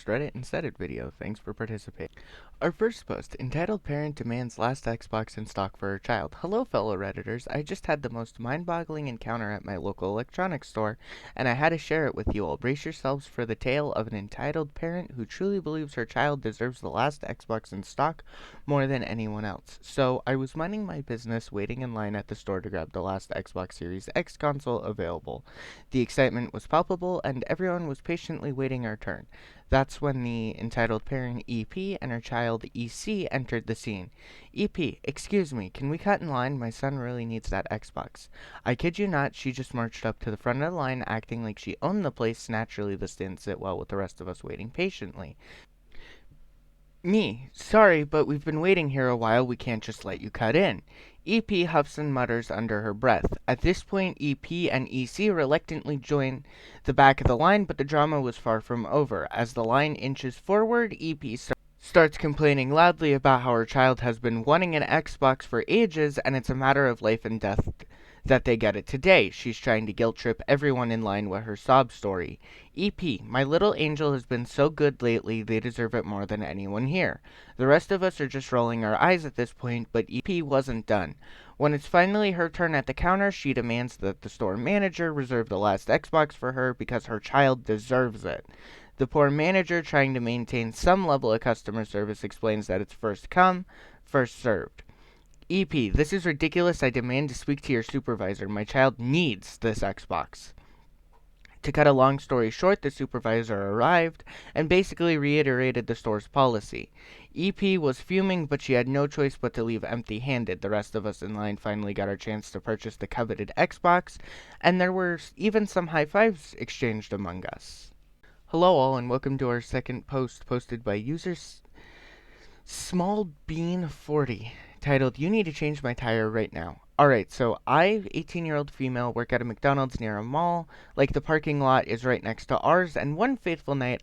Reddit and Reddit video. Thanks for participating. Our first post, entitled Parent Demands Last Xbox in Stock for Her Child. Hello fellow Redditors, I just had the most mind-boggling encounter at my local electronics store, and I had to share it with you all. Brace yourselves for the tale of an entitled parent who truly believes her child deserves the last Xbox in stock more than anyone else. So, I was minding my business waiting in line at the store to grab the last Xbox Series X console available. The excitement was palpable, and everyone was patiently waiting our turn. That's when the entitled parent EP and her child EC entered the scene. EP, excuse me, can we cut in line? My son really needs that Xbox. I kid you not, she just marched up to the front of the line acting like she owned the place. Naturally, this didn't sit well with the rest of us waiting patiently. Me, sorry, but we've been waiting here a while. We can't just let you cut in. EP huffs and mutters under her breath. At this point, EP and EC reluctantly join the back of the line, but the drama was far from over. As the line inches forward, EP starts complaining loudly about how her child has been wanting an Xbox for ages, and it's a matter of life and death that they get it today. She's trying to guilt trip everyone in line with her sob story. EP, my little angel has been so good lately, they deserve it more than anyone here. The rest of us are just rolling our eyes at this point, but EP wasn't done. When it's finally her turn at the counter, she demands that the store manager reserve the last Xbox for her because her child deserves it. The poor manager, trying to maintain some level of customer service, explains that it's first come, first served. EP, this is ridiculous. I demand to speak to your supervisor. My child needs this Xbox. To cut a long story short, the supervisor arrived and basically reiterated the store's policy. EP was fuming, but she had no choice but to leave empty-handed. The rest of us in line finally got our chance to purchase the coveted Xbox, and there were even some high fives exchanged among us. Hello all, and welcome to our second post posted by user SmallBean40, titled, You Need to Change My Tire Right Now. Alright, so I, 18-year-old female, work at a McDonald's near a mall. Like, the parking lot is right next to ours, and one fateful night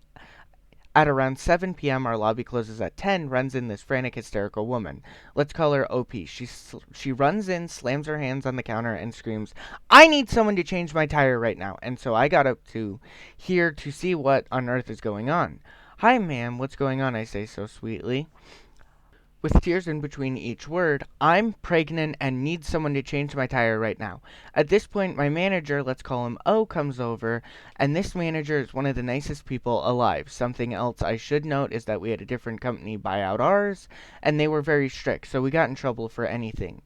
at around 7 p.m., our lobby closes at 10, runs in this frantic, hysterical woman. Let's call her OP. She runs in, slams her hands on the counter, and screams, I need someone to change my tire right now. And so I got up to here to see what on earth is going on. Hi, ma'am, what's going on? I say so sweetly, with tears in between each word. I'm pregnant and need someone to change my tire right now. At this point, my manager, let's call him O, comes over, and this manager is one of the nicest people alive. Something else I should note is that we had a different company buy out ours, and they were very strict, so we got in trouble for anything.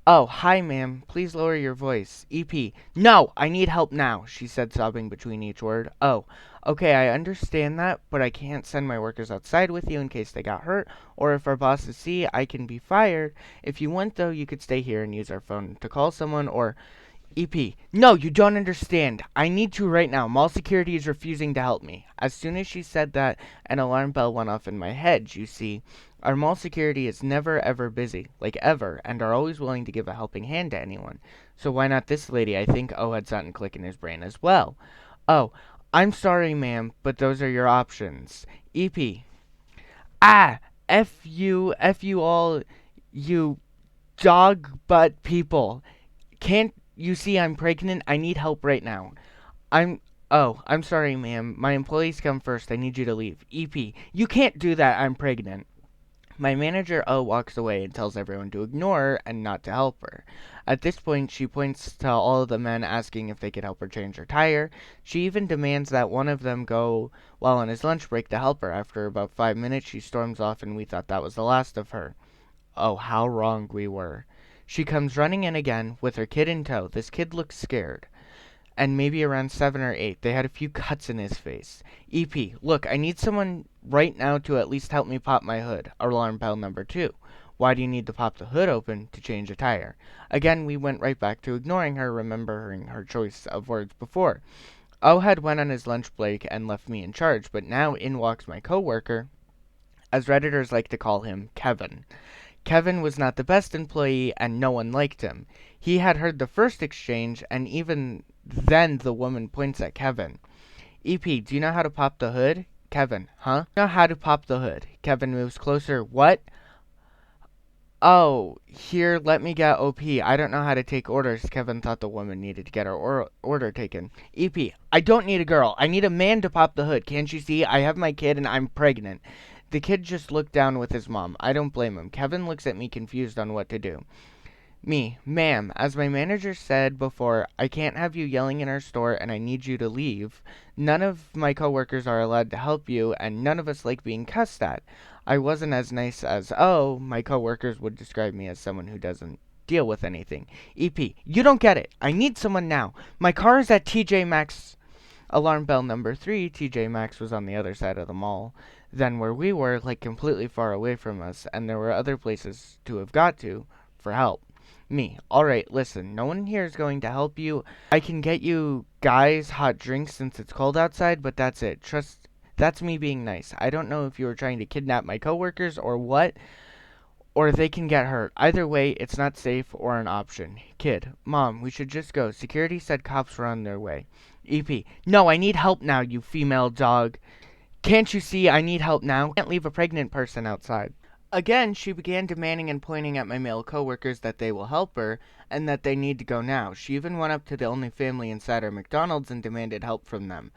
Oh, hi, ma'am. Please lower your voice. EP. No, I need help now, she said, sobbing between each word. Oh, okay, I understand that, but I can't send my workers outside with you in case they got hurt, or if our bosses see, I can be fired. If you want, though, you could stay here and use our phone to call someone, or... EP. No, you don't understand. I need to right now. Mall security is refusing to help me. As soon as she said that, an alarm bell went off in my head, you see. Our mall security is never ever busy, like ever, and are always willing to give a helping hand to anyone. So why not this lady? I think O had something click in his brain as well. Oh, I'm sorry, ma'am, but those are your options. EP. Ah, F you all, you dog butt people. Can't you see I'm pregnant? I need help right now. I'm sorry, ma'am. My employees come first. I need you to leave. EP. You can't do that. I'm pregnant. My manager, O, walks away and tells everyone to ignore her and not to help her. At this point, she points to all of the men asking if they could help her change her tire. She even demands that one of them go while on his lunch break to help her. After about 5 minutes, she storms off, and we thought that was the last of her. Oh, how wrong we were. She comes running in again with her kid in tow. This kid looks scared, and maybe around 7 or 8. They had a few cuts in his face. EP, look, I need someone right now to at least help me pop my hood. Alarm bell number 2. Why do you need to pop the hood open? To change a tire. Again, we went right back to ignoring her, remembering her choice of words before. O had went on his lunch break and left me in charge, but now in walks my coworker, as Redditors like to call him, Kevin. Kevin was not the best employee, and no one liked him. He had heard the first exchange, and even then the woman points at Kevin. EP, do you know how to pop the hood? Kevin, huh? Know how to pop the hood. Kevin moves closer. What? Oh, here, let me get OP. I don't know how to take orders. Kevin thought the woman needed to get her order taken. EP, I don't need a girl. I need a man to pop the hood. Can't you see? I have my kid and I'm pregnant. The kid just looked down with his mom. I don't blame him. Kevin looks at me confused on what to do. Me, ma'am, as my manager said before, I can't have you yelling in our store and I need you to leave. None of my coworkers are allowed to help you and none of us like being cussed at. I wasn't as nice as, oh, my coworkers would describe me as someone who doesn't deal with anything. EP, you don't get it. I need someone now. My car is at TJ Maxx. Alarm bell number 3, TJ Maxx was on the other side of the mall than where we were, like completely far away from us, and there were other places to have got to for help. Me. Alright, listen, no one here is going to help you. I can get you guys hot drinks since it's cold outside, but that's it. That's me being nice. I don't know if you were trying to kidnap my coworkers or what, or they can get hurt. Either way, it's not safe or an option. Kid, Mom, we should just go. Security said cops were on their way. EP, no, I need help now, you female dog. Can't you see I need help now? Can't leave a pregnant person outside. Again, she began demanding and pointing at my male coworkers that they will help her and that they need to go now. She even went up to the only family inside our McDonald's and demanded help from them.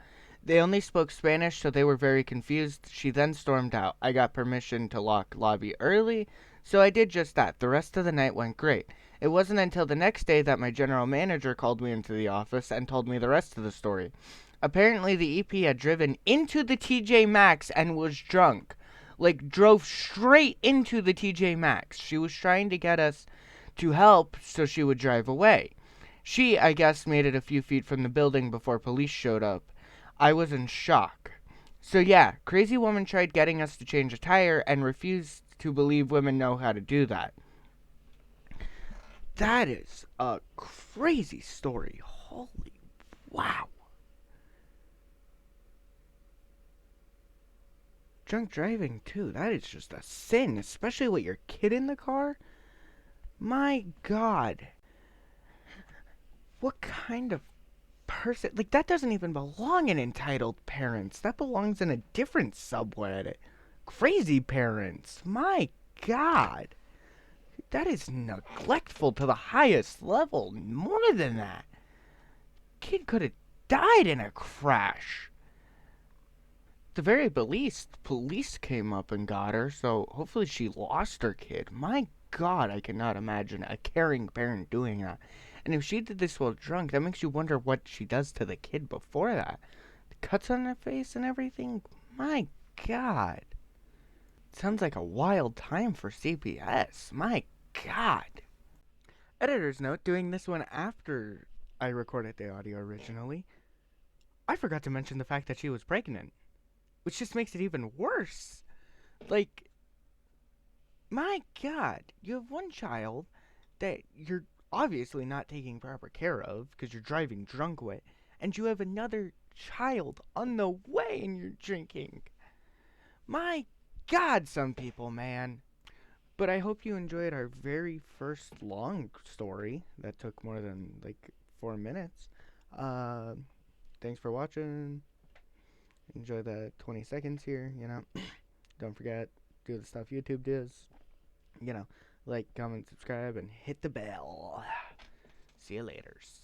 They only spoke Spanish, so they were very confused. She then stormed out. I got permission to lock lobby early, so I did just that. The rest of the night went great. It wasn't until the next day that my general manager called me into the office and told me the rest of the story. Apparently, the EP had driven into the TJ Maxx and was drunk. Like, drove straight into the TJ Maxx. She was trying to get us to help so she would drive away. She, I guess, made it a few feet from the building before police showed up. I was in shock. So yeah, crazy woman tried getting us to change a tire and refused to believe women know how to do that. That is a crazy story. Holy wow. Drunk driving too. That is just a sin, especially with your kid in the car. My god. What kind of person, like, that doesn't even belong in Entitled Parents. That belongs in a different subreddit. Crazy Parents. My god. That is neglectful to the highest level. More than that. Kid could have died in a crash. At the very least, police came up and got her, so hopefully she lost her kid. My god, I cannot imagine a caring parent doing that. And if she did this while drunk, that makes you wonder what she does to the kid before that. The cuts on her face and everything. My god. Sounds like a wild time for CPS. My god. Editor's note, doing this one after I recorded the audio originally. I forgot to mention the fact that she was pregnant, which just makes it even worse. Like, my god, you have one child that you're obviously not taking proper care of because you're driving drunk with, and you have another child on the way and you're drinking. My god, some people, man. But I hope you enjoyed our very first long story that took more than like 4 minutes. Uh, Thanks for watching. Enjoy the 20 seconds here, you know. Don't forget, do the stuff YouTube does. You know, like, comment, subscribe, and hit the bell. See you laters.